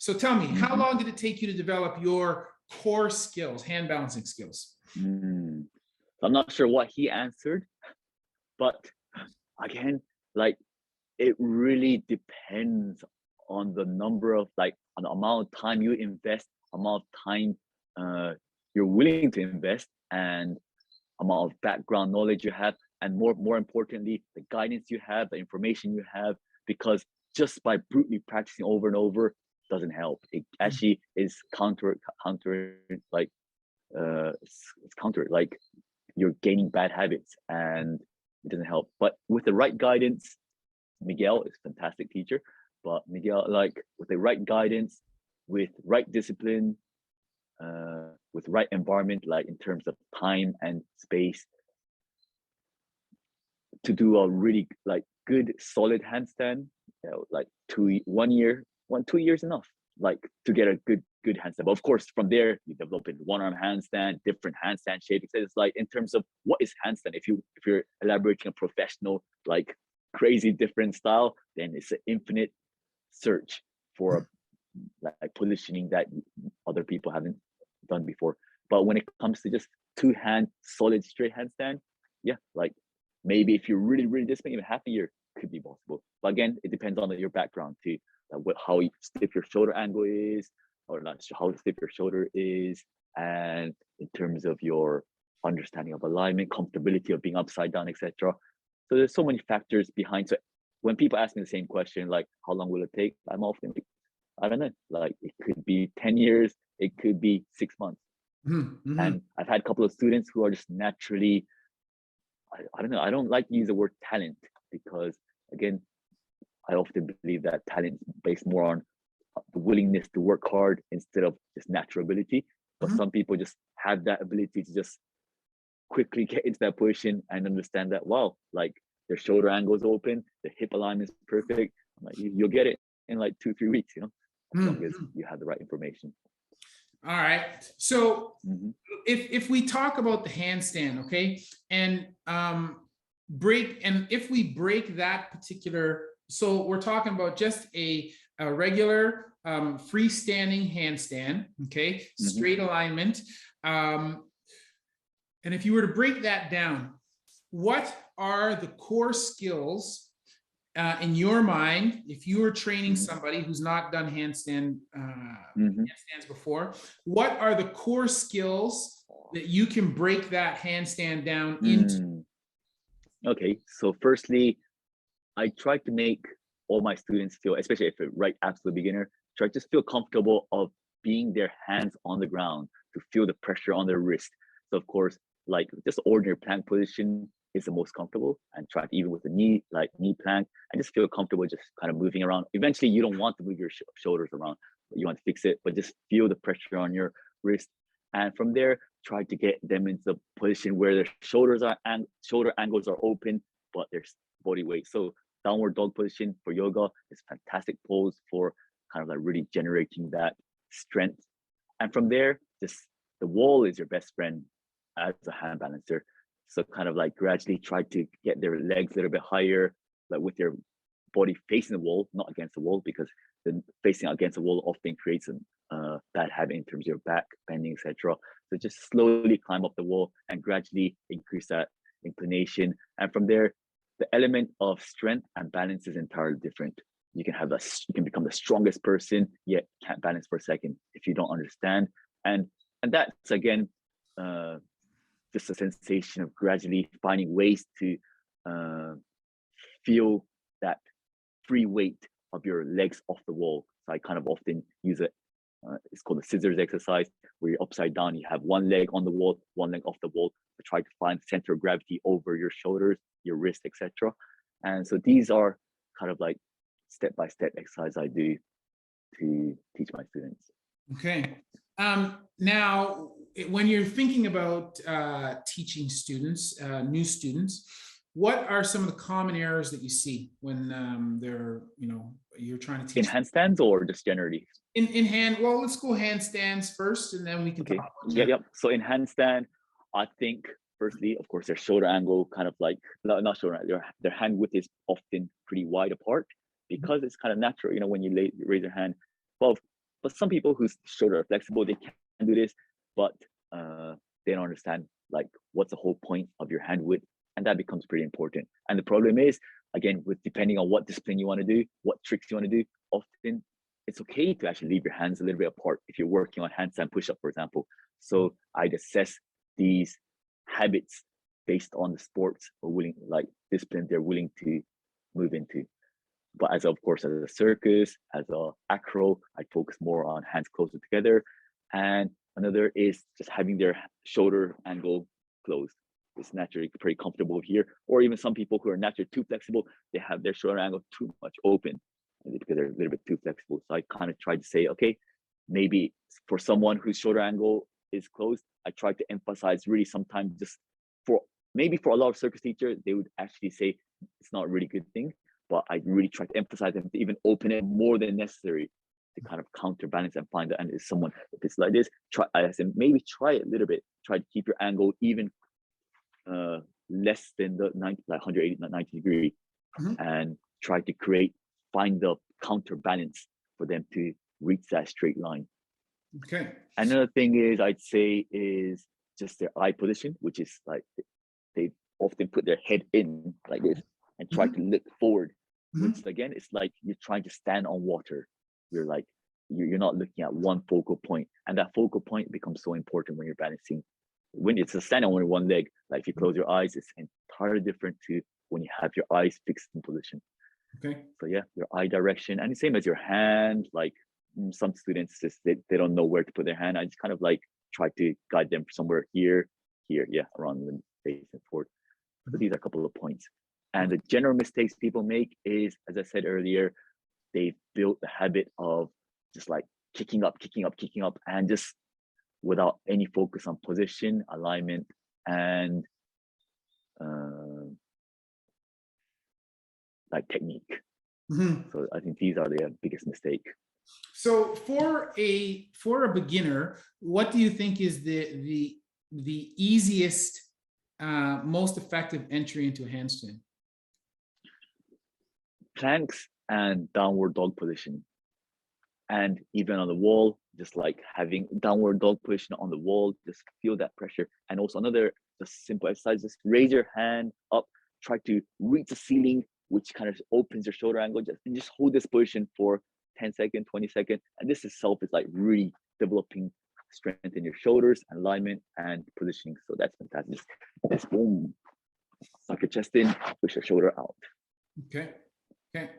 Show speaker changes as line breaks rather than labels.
So tell me, how long did it take you to develop your core skills, hand balancing skills?
So I'm not sure what he answered, but again, like it really depends on the number of on the amount of time you invest, amount of time you're willing to invest, and amount of background knowledge you have, and more importantly, the guidance you have, the information you have, because just by brutally practicing over and over doesn't help. It actually is counter it's counter, like you're gaining bad habits and it doesn't help. But with the right guidance, Miguel is a fantastic teacher, but Miguel, like with the right guidance, with right discipline, with right environment, like in terms of time and space, to do a really good solid handstand, like 2 years enough, like to get a good handstand. But of course, from there you develop in one arm handstand, different handstand shapes. It's like in terms of what is handstand, if you're elaborating a professional like crazy different style, then it's an infinite search for like positioning that other people haven't done before. But when it comes to just two hand solid straight handstand, yeah, like maybe if you're really disciplined, even half a year could be possible. But again, it depends on your background too, like how stiff your shoulder angle is, or not how stiff your shoulder is, and in terms of your understanding of alignment, comfortability of being upside down, etc. So there's so many factors behind. So when people ask me the same question, like how long will it take, I'm often like, I don't know, like it could be 10 years, it could be 6 months. And I've had a couple of students who are just naturally, I don't know, I don't like to use the word talent, because again, I often believe that talent is based more on the willingness to work hard instead of just natural ability. But some people just have that ability to just quickly get into that position and understand that, wow, like their shoulder angle is open, the hip alignment is perfect. I'm like, you'll get it in like 2-3 weeks, as long as you have the right information.
All right. So if we talk about the handstand, okay, and if we break that particular, so we're talking about just a regular freestanding handstand, okay, straight alignment. And if you were to break that down, what are the core skills in your mind, if you were training somebody who's not done handstands before, what are the core skills that you can break that handstand down into?
Okay, so firstly, I try to make all my students feel, especially if they're right absolute beginner, try to just feel comfortable of being their hands on the ground, to feel the pressure on their wrist. So of course, like just ordinary plank position is the most comfortable, and try to, even with the knee plank, and just feel comfortable just kind of moving around. Eventually you don't want to move your shoulders around, but you want to fix it, but just feel the pressure on your wrist. And from there, try to get them into a position where their shoulder angles are open, but there's body weight. So downward dog position for yoga is a fantastic pose for kind of like really generating that strength. And from there, just the wall is your best friend as a hand balancer. So kind of like gradually try to get their legs a little bit higher, like with their body facing the wall, not against the wall, because then facing against the wall often creates a bad habit in terms of your back bending, etc. So just slowly climb up the wall and gradually increase that inclination. And from there, the element of strength and balance is entirely different. You can become the strongest person, yet can't balance for a second if you don't understand. And that's again, just a sensation of gradually finding ways to feel that free weight of your legs off the wall. So I kind of often use it. It's called the scissors exercise, where you're upside down, you have one leg on the wall, one leg off the wall, to try to find center of gravity over your shoulders, your wrist, etc. And so these are kind of like step-by-step exercise I do to teach my students.
Okay. Now, when you're thinking about teaching students, new students, what are some of the common errors that you see when you're trying to teach
in handstands, or just generally?
In hand, well, let's go handstands first, and then we can talk about
yep. So in handstand, I think firstly, of course, their shoulder angle kind of like not shoulder, their hand width is often pretty wide apart, because it's kind of natural, when you raise your hand. Well, But some people whose shoulder are flexible, they can do this, but they don't understand like what's the whole point of your hand width, and that becomes pretty important. And the problem is, again, with depending on what discipline you want to do, what tricks you want to do, often it's okay to actually leave your hands a little bit apart if you're working on handstand push-up, for example. So I'd assess these habits based on the sports or discipline they're willing to move into. But as of course, as a circus, as a acro, I focus more on hands closer together. And another is just having their shoulder angle closed. It's naturally pretty comfortable here. Or even some people who are naturally too flexible, they have their shoulder angle too much open because they're a little bit too flexible. So I kind of try to say, okay, maybe for someone whose shoulder angle is closed, I try to emphasize really sometimes just maybe for a lot of circus teachers, they would actually say it's not a really good thing, but I really try to emphasize them to even open it more than necessary to kind of counterbalance and find that. And if someone, if it's like this, maybe try it a little bit, try to keep your angle even less than the 180, 90 degree, and try to find the counterbalance for them to reach that straight line.
Okay.
Another thing is I'd say is just their eye position, which is like they often put their head in like this and try to look forward, which again, it's like you're trying to stand on water. You're like, you're not looking at one focal point, and that focal point becomes so important when you're balancing. When it's a stand on one leg, like if you close your eyes, it's entirely different to when you have your eyes fixed in position.
Okay.
So yeah, your eye direction, and the same as your hand. Like some students just they don't know where to put their hand. I just kind of like try to guide them somewhere here, yeah, around the face and forward. So these are a couple of points. And the general mistakes people make is, as I said earlier, they built the habit of just like kicking up, and just without any focus on position, alignment, and like technique. So I think these are the biggest mistake.
So for a beginner, what do you think is the easiest, most effective entry into a handstand?
Planks and downward dog position. And even on the wall, just like having downward dog position on the wall, just feel that pressure. And also another just simple exercise, just raise your hand up, try to reach the ceiling, which kind of opens your shoulder angle, and just hold this position for 10 seconds, 20 seconds. And this itself is like really developing strength in your shoulders, alignment, and positioning. So that's fantastic. Just boom, suck your chest in, push your shoulder out.
Okay. Okay.